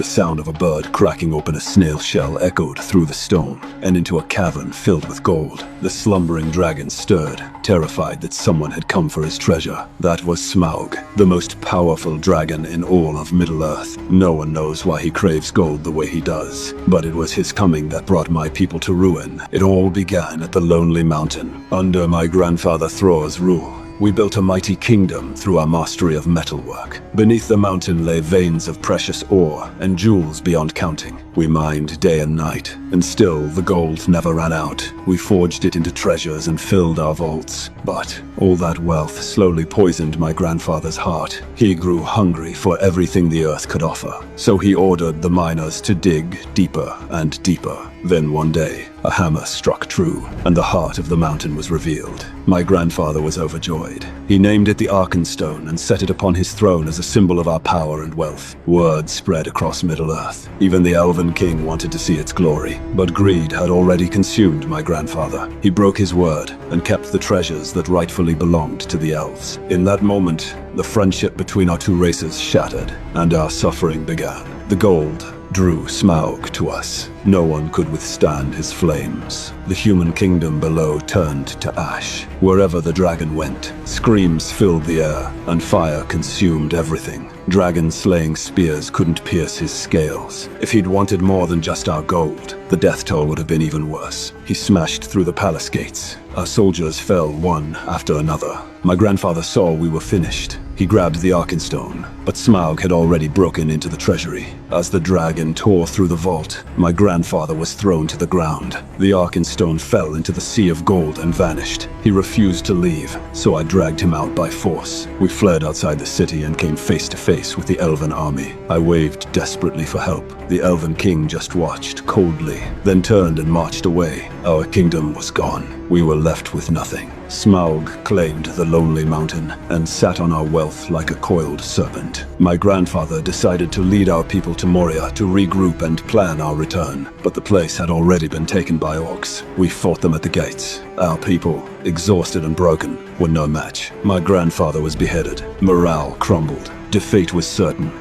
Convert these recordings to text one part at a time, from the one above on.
The sound of a bird cracking open a snail shell echoed through the stone and into a cavern filled with gold. The slumbering dragon stirred, terrified that someone had come for his treasure. That was Smaug, the most powerful dragon in all of Middle-earth. No one knows why he craves gold the way he does, but it was his coming that brought my people to ruin. It all began at the Lonely Mountain. Under my grandfather Thror's rule, we built a mighty kingdom through our mastery of metalwork. Beneath the mountain lay veins of precious ore and jewels beyond counting. We mined day and night, and still the gold never ran out. We forged it into treasures and filled our vaults. But all that wealth slowly poisoned my grandfather's heart. He grew hungry for everything the earth could offer. So he ordered the miners to dig deeper and deeper. Then one day, a hammer struck true, and the heart of the mountain was revealed. My grandfather was overjoyed. He named it the Arkenstone and set it upon his throne as a symbol of our power and wealth. Word spread across Middle-earth. Even the Elven King wanted to see its glory, but greed had already consumed my grandfather. He broke his word and kept the treasures that rightfully belonged to the elves. In that moment, the friendship between our two races shattered, and our suffering began. The gold drew Smaug to us. No one could withstand his flames. The human kingdom below turned to ash. Wherever the dragon went, screams filled the air, and fire consumed everything. Dragon-slaying spears couldn't pierce his scales. If he'd wanted more than just our gold, the death toll would have been even worse. He smashed through the palace gates. Our soldiers fell one after another. My grandfather saw we were finished. He grabbed the Arkenstone, but Smaug had already broken into the treasury. As the dragon tore through the vault, my grandfather was thrown to the ground. The Arkenstone fell into the sea of gold and vanished. He refused to leave, so I dragged him out by force. We fled outside the city and came face to face with the Elven army. I waved desperately for help. The Elven King just watched coldly, then turned and marched away. Our kingdom was gone. We were left with nothing. Smaug claimed the Lonely Mountain and sat on our wealth like a coiled serpent. My grandfather decided to lead our people to Moria to regroup and plan our return, but the place had already been taken by orcs. We fought them at the gates. Our people, exhausted and broken, were no match. My grandfather was beheaded. Morale crumbled. Defeat was certain.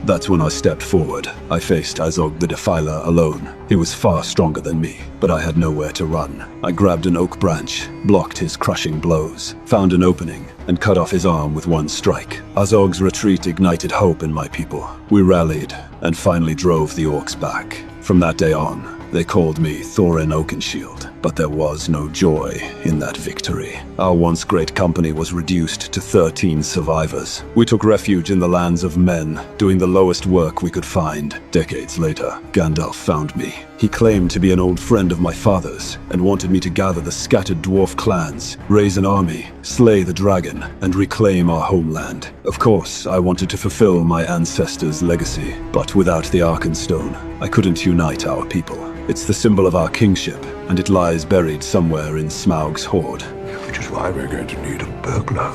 That's when I stepped forward. I faced Azog the Defiler alone. He was far stronger than me, but I had nowhere to run. I grabbed an oak branch, blocked his crushing blows, found an opening, and cut off his arm with one strike. Azog's retreat ignited hope in my people. We rallied, and finally drove the orcs back. From that day on, they called me Thorin Oakenshield, but there was no joy in that victory. Our once great company was reduced to 13 survivors. We took refuge in the lands of men, doing the lowest work we could find. Decades later, Gandalf found me. He claimed to be an old friend of my father's, and wanted me to gather the scattered dwarf clans, raise an army, slay the dragon, and reclaim our homeland. Of course, I wanted to fulfill my ancestors' legacy, but without the Arkenstone, I couldn't unite our people. It's the symbol of our kingship, and it lies buried somewhere in Smaug's hoard. Which is why we're going to need a burglar.